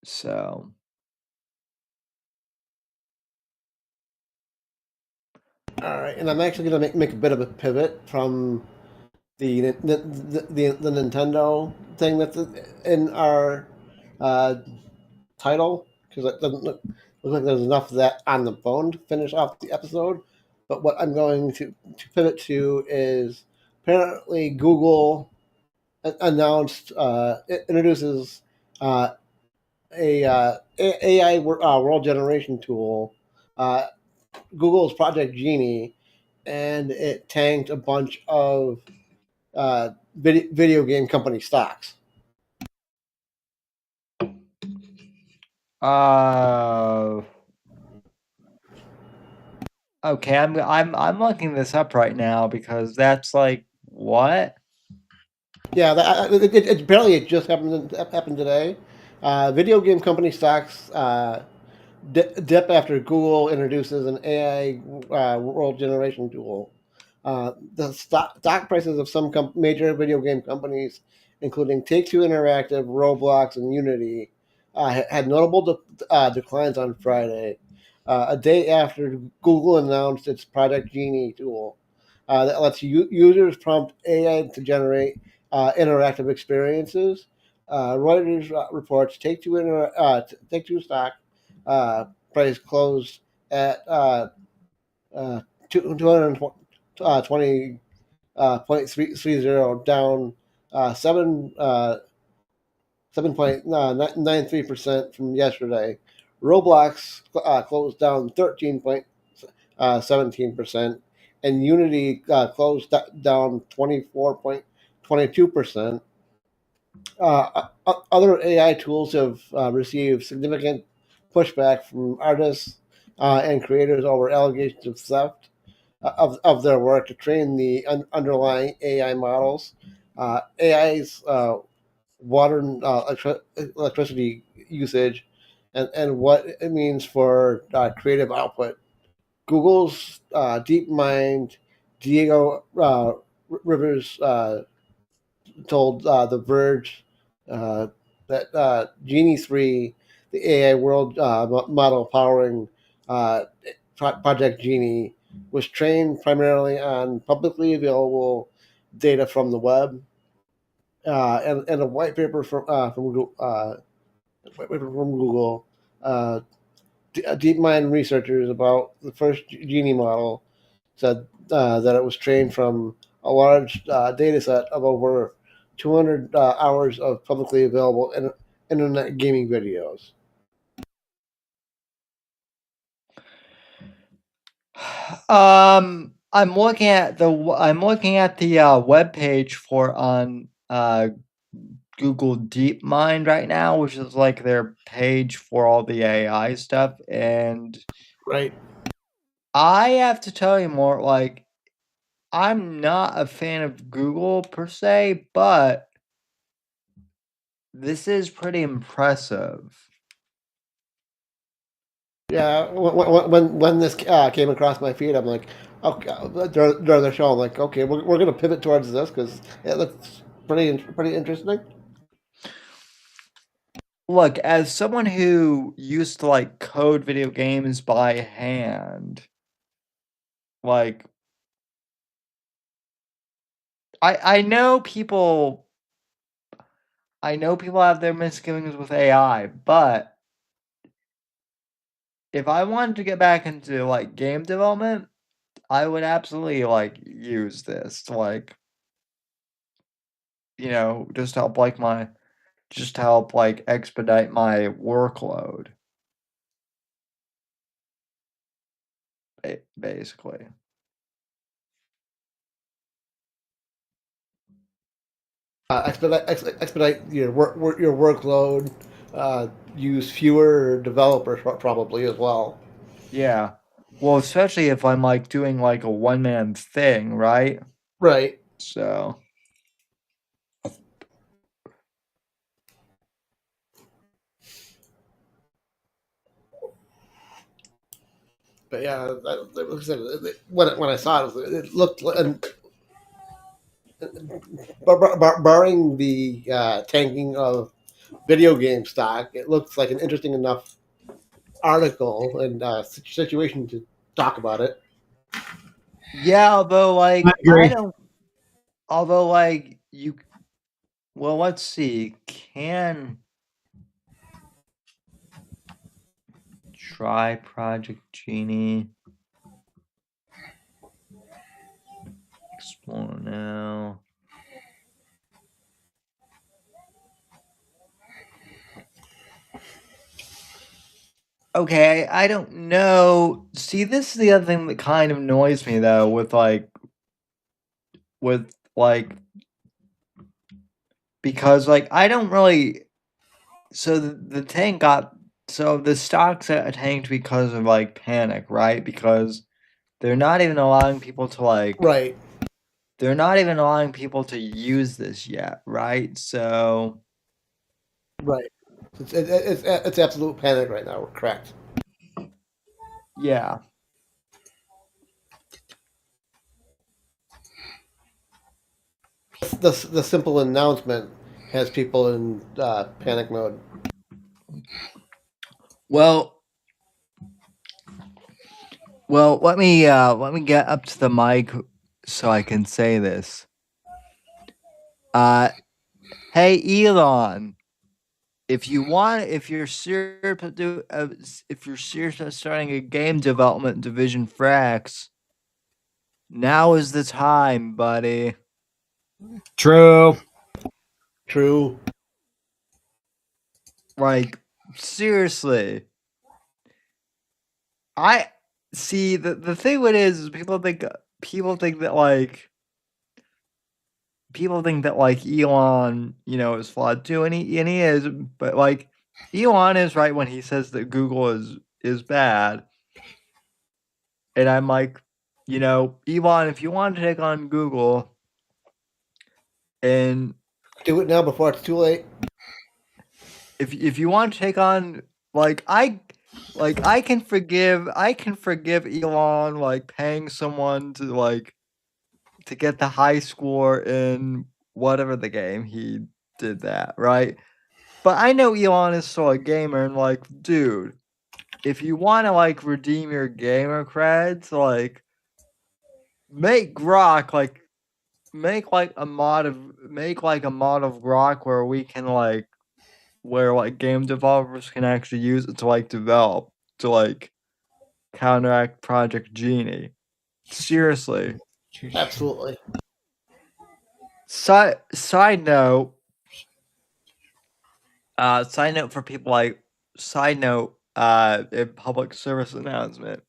B: So,
A: All right, and I'm actually going to make a bit of a pivot from the Nintendo thing that's in our uh, title, because it doesn't look like there's enough of that on the phone to finish off the episode. But what I'm going to pivot to is apparently Google announced it introduces a AI world generation tool, uh, Google's Project Genie, and it tanked a bunch of video game company stocks.
B: okay, I'm looking this up right now because that's like what?
A: Yeah, apparently it just happened today. Video game company stocks dip after Google introduces an AI world generation tool. The stock prices of some major video game companies, including Take-Two Interactive, Roblox, and Unity, had notable declines on Friday, a day after Google announced its Project Genie tool that lets users prompt AI to generate interactive experiences. Reuters reports Take-Two stock price closed at 220 0.30, down 7.93% from yesterday. Roblox closed down 13.17%, and Unity closed down 24.22%. Other AI tools have received significant pushback from artists and creators over allegations of theft of their work to train the underlying AI models. AI's water and electricity usage, and what it means for creative output. Google's DeepMind Diego Rivers told The Verge that Genie 3, the AI world model powering uh, Project Genie, was trained primarily on publicly available data from the web, and a white paper from Google. DeepMind researchers about the first Genie model said that it was trained from a large data set of over 200 hours of publicly available internet gaming videos.
B: I'm looking at the web page for on Google DeepMind right now, which is like their page for all the AI stuff, and
A: Right.
B: I have to tell you more like I'm not a fan of Google per se, but this is pretty impressive.
A: Yeah, when this came across my feed, I'm like, okay, during the show, I'm like, okay, we're going to pivot towards this because it looks pretty interesting.
B: look, as someone who used to like code video games by hand, like I know people have their misgivings with AI, but if I wanted to get back into like game development, I would absolutely like use this to like, just help like expedite my workload, basically.
A: Expedite your your workload. Use fewer developers probably as well.
B: Yeah. Well, especially if I'm like doing like a one man thing, right?
A: Right.
B: So
A: But yeah, like I said, when I saw it looked and barring the tanking of video game stock, it looks like an interesting enough article and situation to talk about it.
B: yeah, although like
C: I agree.
B: although like you well, let's see. Can try Project Genie. Explore now. Okay, I don't know. See, this is the other thing that kind of annoys me though, with like because like I don't really. So the tank got so the stocks got tanked because of like panic, right? Because they're not even allowing people to like
A: Right.
B: they're not even allowing people to use this yet, right? So
A: Right. It's absolute panic right now. We're correct.
B: yeah.
A: The simple announcement has people in panic mode.
B: Well, let me get up to the mic so I can say this. Hey Elon, if you're serious about starting a game development division for X, now is the time, buddy.
C: True.
A: True.
B: Like seriously. I see the thing with it is people think that like Elon, is flawed too, and he is, but like Elon is right when he says that Google is bad, and I'm like, Elon, if you want to take on Google, and
A: Do it now before it's too late.
B: if you want to take on I can forgive Elon like paying someone to get the high score in whatever the game he did that, right? But I know Elon is still a gamer, and like, dude, if you want to like redeem your gamer creds, like, make Grok like make like a mod of Grok where we can like where like game developers can actually use it to like develop to like counteract Project Genie. Seriously.
A: Absolutely.
B: Side note, for people like a public service announcement.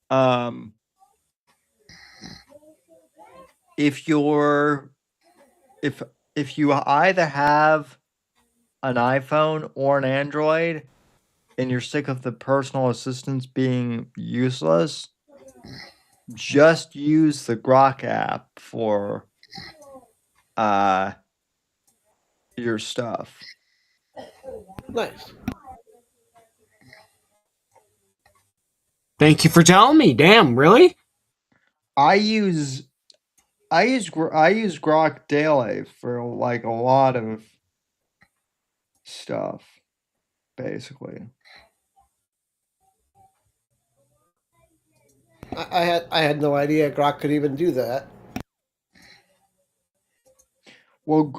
B: Um, if you're if you either have an iPhone or an Android and you're sick of the personal assistants being useless, just use the Grok app for your stuff.
A: Nice.
C: Thank you for telling me. Damn, really?
B: I use Grok daily for like a lot of stuff. basically.
A: I had no idea Grok could even do that.
B: Well,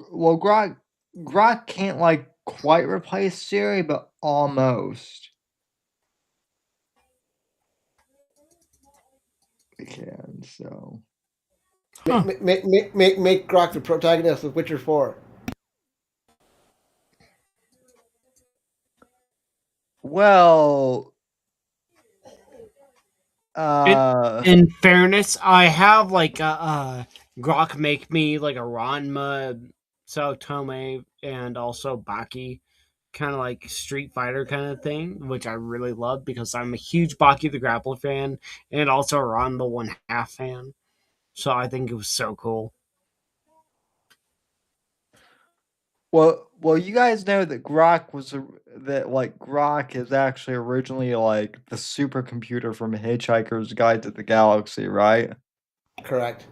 B: Grok can't like quite replace Siri, but almost. It can, so.
C: Huh.
A: Make Grok the protagonist of Witcher 4.
B: Well,
C: In fairness, I have like Grok make me like a Ranma, Sao Tome, and also Baki, kind of like Street Fighter kind of thing, which I really love because I'm a huge Baki the Grappler fan and also a Ranma 1/2 fan. So I think it was so cool.
B: well, you guys know that Grok is actually originally like the supercomputer from Hitchhiker's Guide to the Galaxy, right?
A: Correct.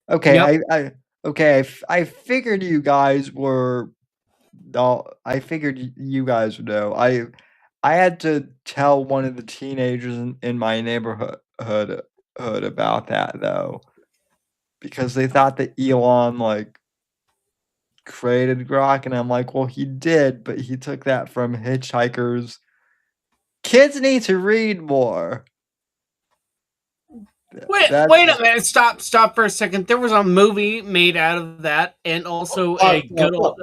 B: Okay,
C: Yep.
B: I figured you guys were. I figured you guys would know. I had to tell one of the teenagers in my neighborhood about that though, because they thought that Elon like created Grok, and I'm like, well, he did, but he took that from Hitchhikers. Kids need to read more.
C: Wait a minute! Stop for a second. There was a movie made out of that, and also a good old,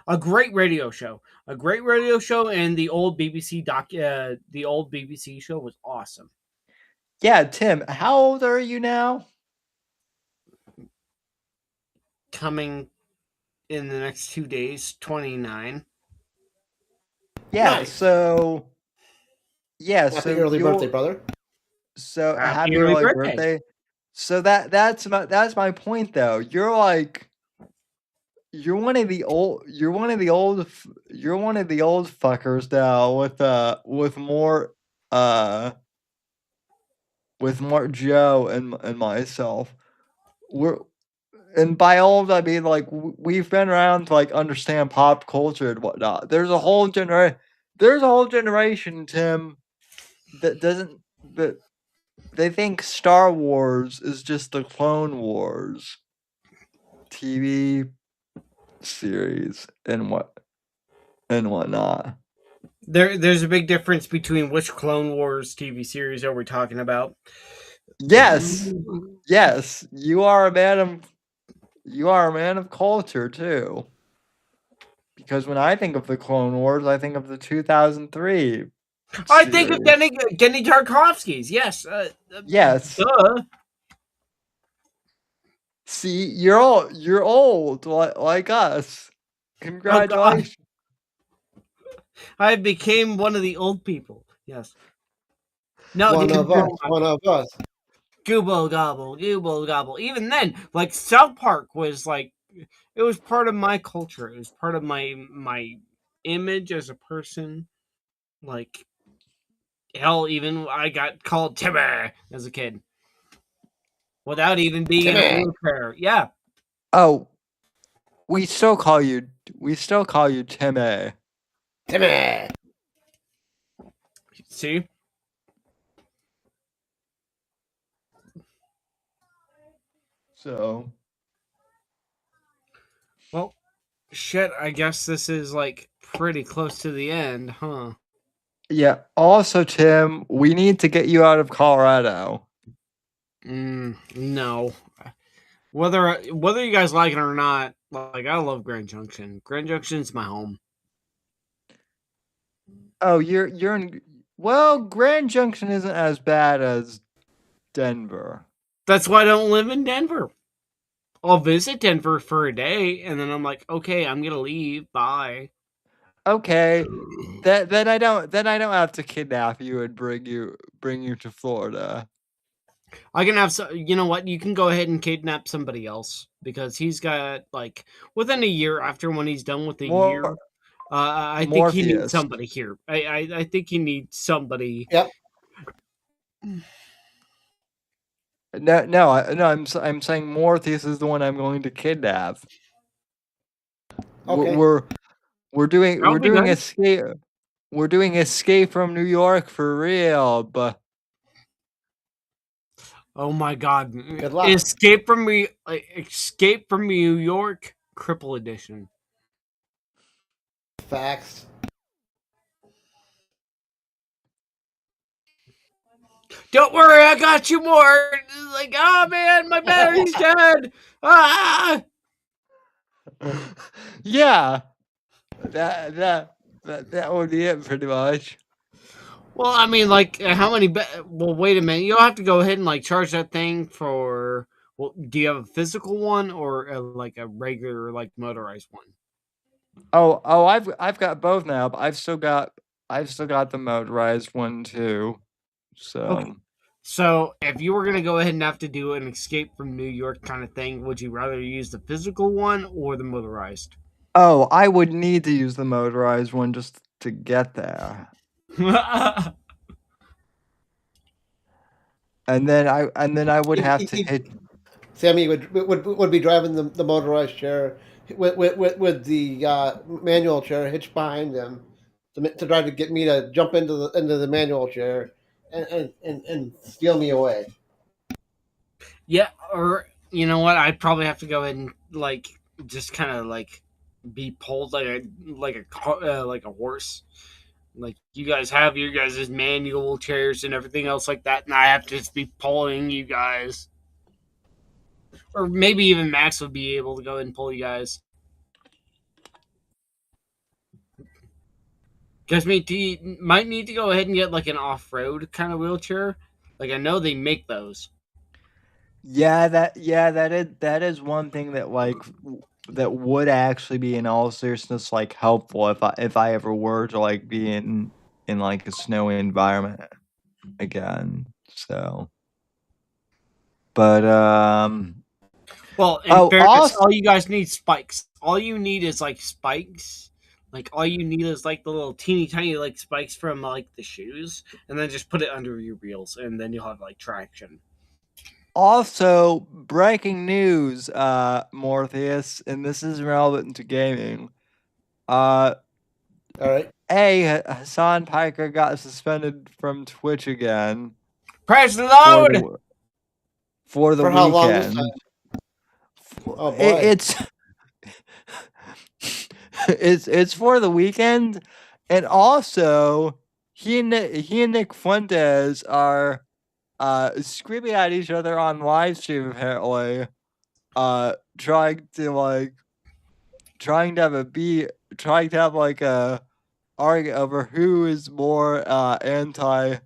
C: a great radio show. A great radio show, and the old the old BBC show was awesome.
B: Yeah, Tim, how old are you now?
C: Coming in the next 2 days, 29.
B: Yeah,
A: Nice.
B: so
A: Happy early birthday, brother.
B: So
C: Happy
B: happy
C: early
B: early
C: birthday.
B: birthday. So that's my point though. You're like you're one of the old fuckers now with more Joe and myself. And by old I mean like we've been around to like understand pop culture and whatnot. There's a whole generation, Tim, that they think Star Wars is just the Clone Wars TV series and whatnot.
C: There's a big difference between which Clone Wars TV series are we talking about.
B: Yes, you are a man of culture too. Because when I think of the Clone Wars, I think of the 2003.
C: I think of Denny Tarkovsky's. Yes.
B: Yes.
C: Duh.
B: See, you're old like us. Congratulations.
C: I became one of the old people. Yes. No,
A: One of us.
C: Goobo gobble. Even then, like South Park was like, it was part of my culture. It was part of my image as a person. Like, hell, even I got called Timmy as a kid without even being in a wheelchair. Yeah.
B: Oh, we still call you Timmy.
A: Timmy.
C: See?
B: So,
C: well, shit, I guess this is like pretty close to the end, huh?
B: yeah. Also, Tim, we need to get you out of Colorado.
C: No. Whether you guys like it or not, like I love Grand Junction. Grand Junction's my home.
B: Oh, you're in. Well, Grand Junction isn't as bad as Denver.
C: That's why I don't live in Denver. I'll visit Denver for a day, and then I'm like, okay, I'm gonna leave. Bye.
B: Okay, then I don't have to kidnap you and bring you to Florida.
C: I can have you know what? You can go ahead and kidnap somebody else because he's got like within a year after when he's done with the year. I think he needs somebody here. I think he needs somebody.
A: Yep.
B: No, I'm saying Mortheous is the one I'm going to kidnap.
A: Okay.
B: We're doing
C: That'll be nice.
B: escape. We're doing Escape from New York for real, but
C: Oh my God!
A: Good luck.
C: Escape from New York, Cripple Edition.
A: Facts.
C: Don't worry, I got you more. Like, oh man, my battery's dead. Ah!
B: yeah, that would be it pretty much.
C: Well, I mean, like, how many? Well, wait a minute. You'll have to go ahead and like charge that thing for. Well, do you have a physical one or like a regular, like motorized one?
B: Oh, I've got both now, but I've still got the motorized one too. So
C: Okay. So, if you were gonna go ahead and have to do an escape from New York kind of thing, would you rather use the physical one or the motorized?
B: oh, I would need to use the motorized one just to get there. And then I would have to hit.
A: Sammy would be driving the motorized chair with the manual chair hitched behind him to try to get me to jump into the manual chair and steal me away.
C: Yeah, or you know what? I'd probably have to go ahead and like just kind of like be pulled like a horse. Like you guys have your guys' manual chairs and everything else like that, and I have to just be pulling you guys. Or maybe even Max would be able to go ahead and pull you guys. Because you might need to go ahead and get like an off-road kind of wheelchair. Like I know they make those.
B: Yeah, that is one thing that that would actually be in all seriousness like helpful if I ever were to like be in like a snowy environment again. So, but
C: Well, in fairness, all you guys need spikes. All you need is like spikes. Like all you need is like the little teeny tiny like spikes from like the shoes, and then just put it under your wheels, and then you'll have like traction.
B: Also, breaking news, Mortheous, and this is relevant to gaming.
A: All right.
B: Hassan Piker got suspended from Twitch again.
C: Press load
B: for the
A: for
B: weekend.
A: How long this time? Oh boy.
B: It's for the weekend, and also he and Nick Fuentes are screaming at each other on live stream apparently, trying to have like a argument over who is more anti-Semitic.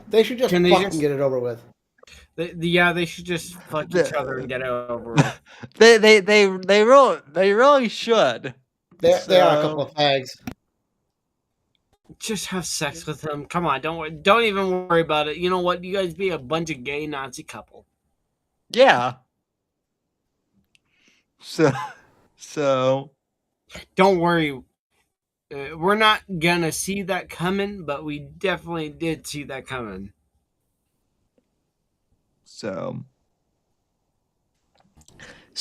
A: They should just fucking get it over with.
C: They should just fuck each other and get it over with.
B: They really should.
A: They are a couple of fags.
C: Just have sex with him. Come on, don't even worry about it. You know what? You guys be a bunch of gay Nazi couple.
B: Yeah. So
C: don't worry. We're not gonna see that coming, but we definitely did see that coming.
B: So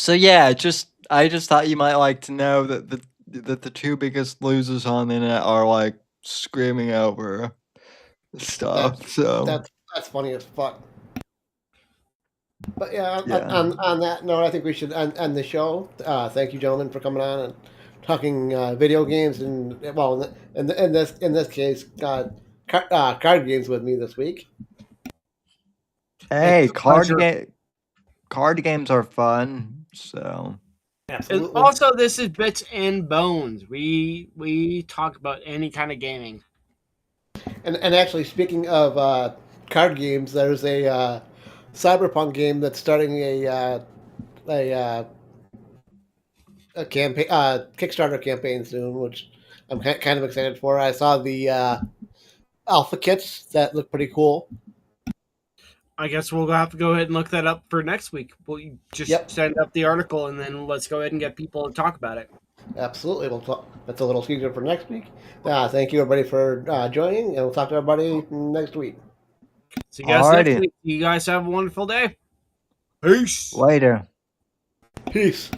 B: yeah, I just thought you might like to know that the two biggest losers on the internet are like screaming over stuff.
A: That's funny as fuck. But yeah, on that note, I think we should end the show. Thank you, gentlemen, for coming on and talking video games and well, in this case, card games with me this week.
B: Hey, card games are fun. So
A: absolutely.
C: And also, this is Bits and Bones. We talk about any kind of gaming.
A: And actually, speaking of card games, there's a Cyberpunk game that's starting a campaign, Kickstarter campaign soon, which I'm kind of excited for. I saw the alpha kits that look pretty cool.
C: I guess we'll have to go ahead and look that up for next week. We'll just send up the article and then let's go ahead and get people to talk about it.
A: Absolutely. That's a little teaser for next week. Thank you, everybody, for joining, and we'll talk to everybody next week.
C: See you guys next week. You guys have a wonderful day. Peace.
B: Later.
A: Peace.